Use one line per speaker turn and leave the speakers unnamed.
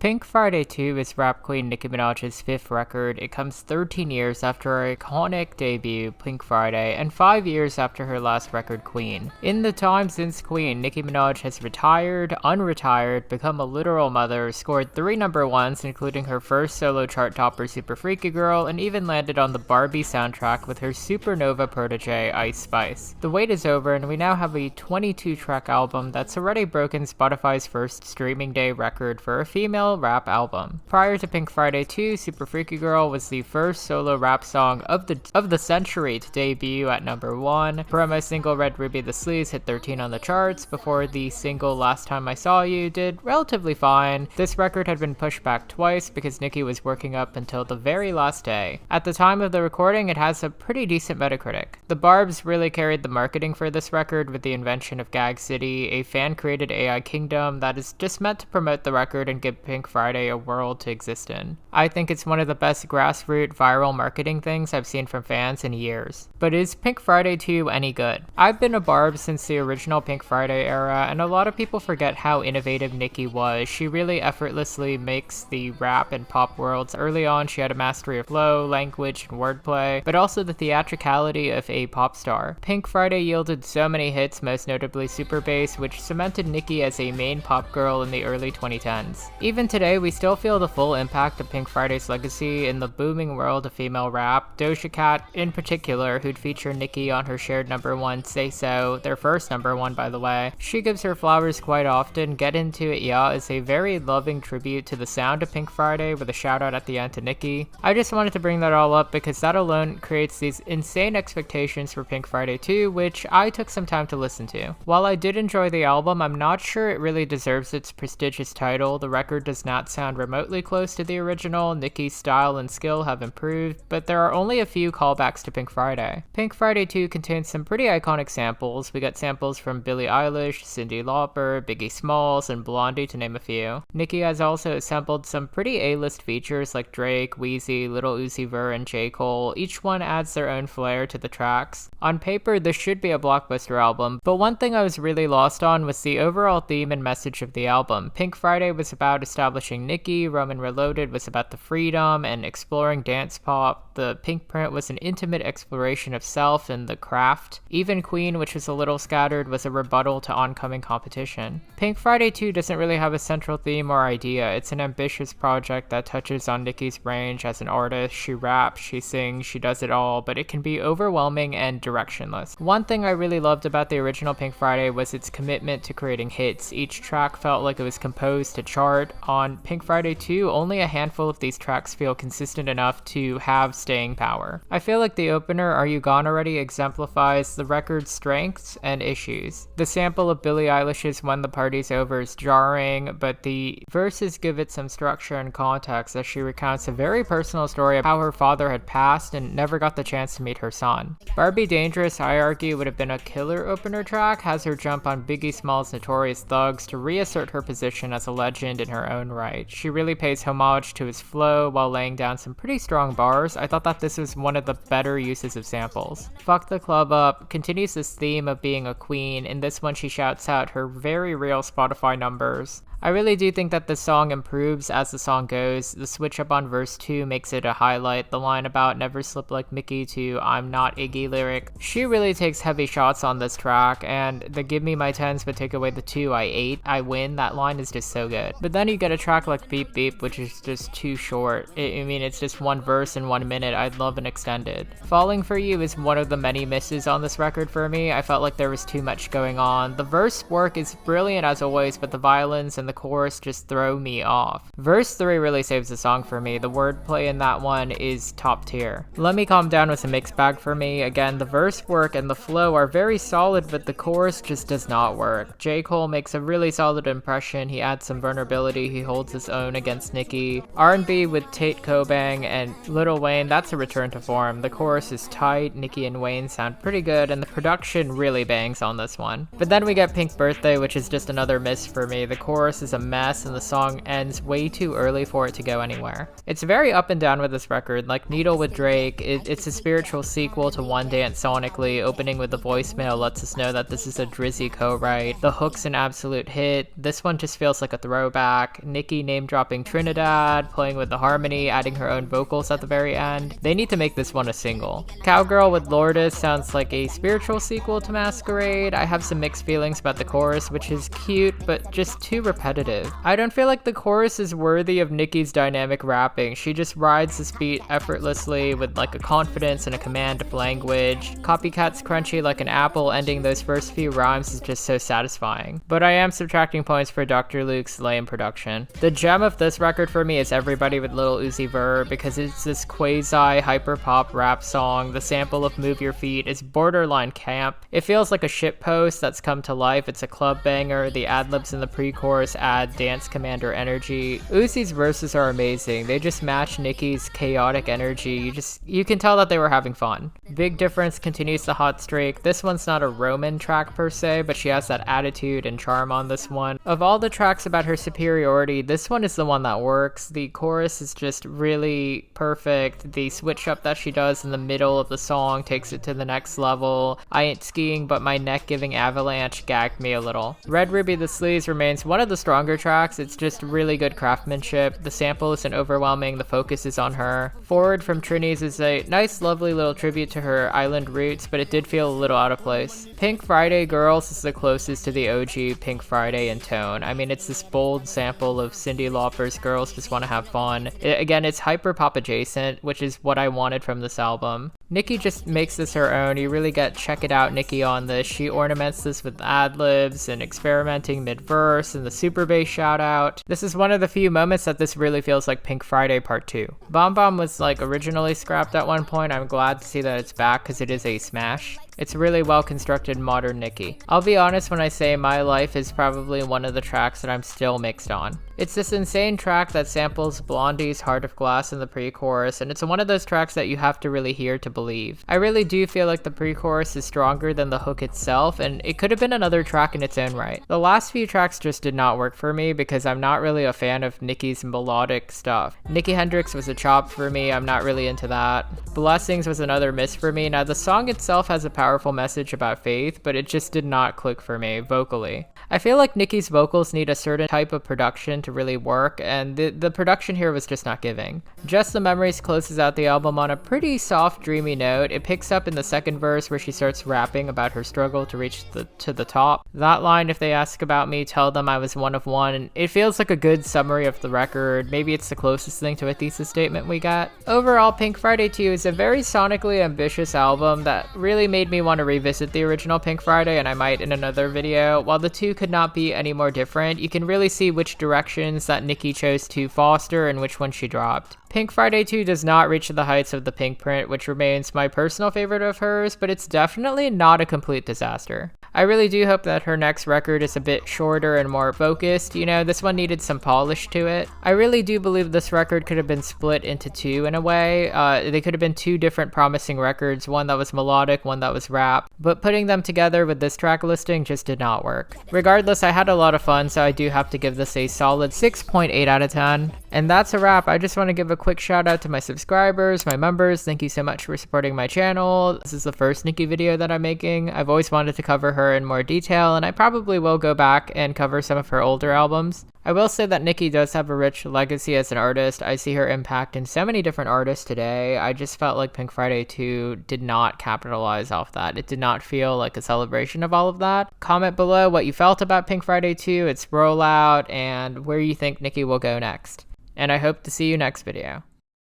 Pink Friday 2 is rap queen Nicki Minaj's fifth record. It comes 13 years after her iconic debut, Pink Friday, and 5 years after her last record, Queen. In the time since Queen, Nicki Minaj has retired, unretired, become a literal mother, scored 3 number ones, including her first solo chart topper, Super Freaky Girl, and even landed on the Barbie soundtrack with her supernova protege, Ice Spice. The wait is over, and we now have a 22-track album that's already broken Spotify's first streaming day record for a female rap album. Prior to Pink Friday 2, Super Freaky Girl was the first solo rap song of the century to debut at number 1. Promo single Red Ruby the Sleaze hit 13 on the charts before the single Last Time I Saw You did relatively fine. This record had been pushed back twice because Nicki was working up until the very last day. At the time of the recording, it has a pretty decent Metacritic. The Barbs really carried the marketing for this record with the invention of Gag City, a fan-created AI kingdom that is just meant to promote the record and give Pink Friday a world to exist in. I think it's one of the best grassroots viral marketing things I've seen from fans in years. But is Pink Friday 2 any good? I've been a Barb since the original Pink Friday era, and a lot of people forget how innovative Nicki was. She really effortlessly mixed the rap and pop worlds. Early on, she had a mastery of flow, language, and wordplay, but also the theatricality of a pop star. Pink Friday yielded so many hits, most notably Super Bass, which cemented Nicki as a main pop girl in the early 2010s. Even today, we still feel the full impact of Pink Friday's legacy in the booming world of female rap. Doja Cat, in particular, who'd feature Nicki on her shared number 1, Say So, their first number 1 by the way. She gives her flowers quite often. Get Into It Yeah is a very loving tribute to the sound of Pink Friday with a shout out at the end to Nicki. I just wanted to bring that all up because that alone creates these insane expectations for Pink Friday 2, which I took some time to listen to. While I did enjoy the album, I'm not sure it really deserves its prestigious title. The record does not sound remotely close to the original. Nicki's style and skill have improved, but there are only a few callbacks to Pink Friday. Pink Friday 2 contains some pretty iconic samples. We got samples from Billie Eilish, Cyndi Lauper, Biggie Smalls, and Blondie to name a few. Nicki has also assembled some pretty A-list features like Drake, Weezy, Lil Uzi Vert, and J. Cole. Each one adds their own flair to the tracks. On paper, this should be a blockbuster album, but one thing I was really lost on was the overall theme and message of the album. Pink Friday was about establishing Nicki, Roman Reloaded was about the freedom and exploring dance pop, the Pink Print was an intimate exploration of self and the craft. Even Queen, which was a little scattered, was a rebuttal to oncoming competition. Pink Friday 2 doesn't really have a central theme or idea. It's an ambitious project that touches on Nicki's range as an artist. She raps, she sings, she does it all, but it can be overwhelming and directionless. One thing I really loved about the original Pink Friday was its commitment to creating hits. Each track felt like it was composed to chart. On Pink Friday 2, only a handful of these tracks feel consistent enough to have staying power. I feel like the opener, Are You Gone Already, exemplifies the record's strengths and issues. The sample of Billie Eilish's When the Party's Over is jarring, but the verses give it some structure and context as she recounts a very personal story of how her father had passed and never got the chance to meet her son. Barbie Dangerous, I argue, would have been a killer opener track, has her jump on Biggie Smalls' Notorious Thugs to reassert her position as a legend in her own right. She really pays homage to his flow while laying down some pretty strong bars. I thought that this was one of the better uses of samples. Fuck the Club Up continues this theme of being a queen. In this one, she shouts out her very real Spotify numbers. I really do think that the song improves as the song goes. The switch up on verse 2 makes it a highlight. The line about never slip like Mickey to I'm not Iggy lyric. She really takes heavy shots on this track, and the give me my 10s but take away the 2 I ate, I win, that line is just so good. But then you get a track like Beep Beep, which is just too short. It's just one verse in 1 minute. I'd love an extended. Falling For You is one of the many misses on this record for me. I felt like there was too much going on. The verse work is brilliant as always, but the violins and the chorus just throw me off. Verse 3 really saves the song for me. The wordplay in that one is top tier. Let Me Calm Down was a mixed bag for me. Again, the verse work and the flow are very solid, but the chorus just does not work. J. Cole makes a really solid impression. He adds some vulnerability. He holds his own against Nicki. R&B with Tate Kobang and Lil Wayne, that's a return to form. The chorus is tight. Nicki and Wayne sound pretty good, and the production really bangs on this one. But then we get Pink Birthday, which is just another miss for me. The chorus chorus is a mess and the song ends way too early for it to go anywhere. It's very up and down with this record. Like Needle with Drake, it's a spiritual sequel to One Dance sonically. Opening with the voicemail lets us know that this is a Drizzy co-write. The hook's an absolute hit. This one just feels like a throwback. Nicki name dropping Trinidad, playing with the harmony, adding her own vocals at the very end. They need to make this one a single. Cowgirl with Lourdes sounds like a spiritual sequel to Masquerade. I have some mixed feelings about the chorus, which is cute, but just too repetitive. I don't feel like the chorus is worthy of Nicki's dynamic rapping. She just rides this beat effortlessly with like a confidence and a command of language. Copycat's crunchy like an apple, ending those first few rhymes is just so satisfying. But I am subtracting points for Dr. Luke's lame production. The gem of this record for me is Everybody with Lil Uzi Vert, because it's this quasi hyper pop rap song. The sample of Move Your Feet is borderline camp. It feels like a shitpost that's come to life. It's a club banger. The ad-libs in the pre-chorus add Dance Commander energy. Uzi's verses are amazing. They just match Nicki's chaotic energy. You can tell that they were having fun. Big Difference continues the hot streak. This one's not a Roman track per se, but she has that attitude and charm on this one. Of all the tracks about her superiority, this one is the one that works. The chorus is just really perfect. The switch up that she does in the middle of the song takes it to the next level. I ain't skiing, but my neck giving avalanche gagged me a little. Red Ruby the Sleaze remains one of the stronger tracks. It's just really good craftsmanship. The sample isn't overwhelming. The focus is on her. Forward from Trini's is a nice, lovely little tribute to her island roots, but it did feel a little out of place. Pink Friday Girls is the closest to the OG Pink Friday in tone. I mean, it's this bold sample of Cyndi Lauper's Girls Just Wanna Have Fun. Again, it's hyper pop adjacent, which is what I wanted from this album. Nicki just makes this her own. You really get Check It Out Nicki on this. She ornaments this with ad-libs and experimenting mid-verse and the super bass shout out. This is one of the few moments that this really feels like Pink Friday Part 2. Bomb Bomb was like originally scrapped at one point. I'm glad to see that it's back because it is a smash. It's really well constructed modern Nicki. I'll be honest when I say My Life is probably one of the tracks that I'm still mixed on. It's this insane track that samples Blondie's Heart of Glass in the pre-chorus, and it's one of those tracks that you have to really hear to believe. I really do feel like the pre-chorus is stronger than the hook itself, and it could have been another track in its own right. The last few tracks just did not work for me because I'm not really a fan of Nicki's melodic stuff. Nikki Hendrix was a chop for me. I'm not really into that. Blessings was another miss for me. Now the song itself has a powerful message about faith, but it just did not click for me vocally. I feel like Nicki's vocals need a certain type of production to really work, and the production here was just not giving. Just the Memories closes out the album on a pretty soft, dreamy note. It picks up in the second verse where she starts rapping about her struggle to reach to the top. That line, if they ask about me, tell them I was one of one, and it feels like a good summary of the record. Maybe it's the closest thing to a thesis statement we got. Overall, Pink Friday 2 is a very sonically ambitious album that really made me want to revisit the original Pink Friday, and I might in another video. While the two could not be any more different, you can really see which directions that Nicki chose to foster and which one she dropped. Pink Friday 2 does not reach the heights of the Pink Print, which remains my personal favorite of hers, but it's definitely not a complete disaster. I really do hope that her next record is a bit shorter and more focused. You know, this one needed some polish to it. I really do believe this record could have been split into two in a way. They could have been two different promising records, one that was melodic, one that was rap, but putting them together with this track listing just did not work. Regardless, I had a lot of fun, so I do have to give this a solid 6.8 out of 10. And that's a wrap. I just want to give a quick shout out to my subscribers, my members. Thank you so much for supporting my channel. This is the first Nicki video that I'm making. I've always wanted to cover her in more detail, and I probably will go back and cover some of her older albums. I will say that Nicki does have a rich legacy as an artist. I see her impact in so many different artists today. I just felt like Pink Friday 2 did not capitalize off that. It did not feel like a celebration of all of that. Comment below what you felt about Pink Friday 2, its rollout, and where you think Nicki will go next. And I hope to see you next video.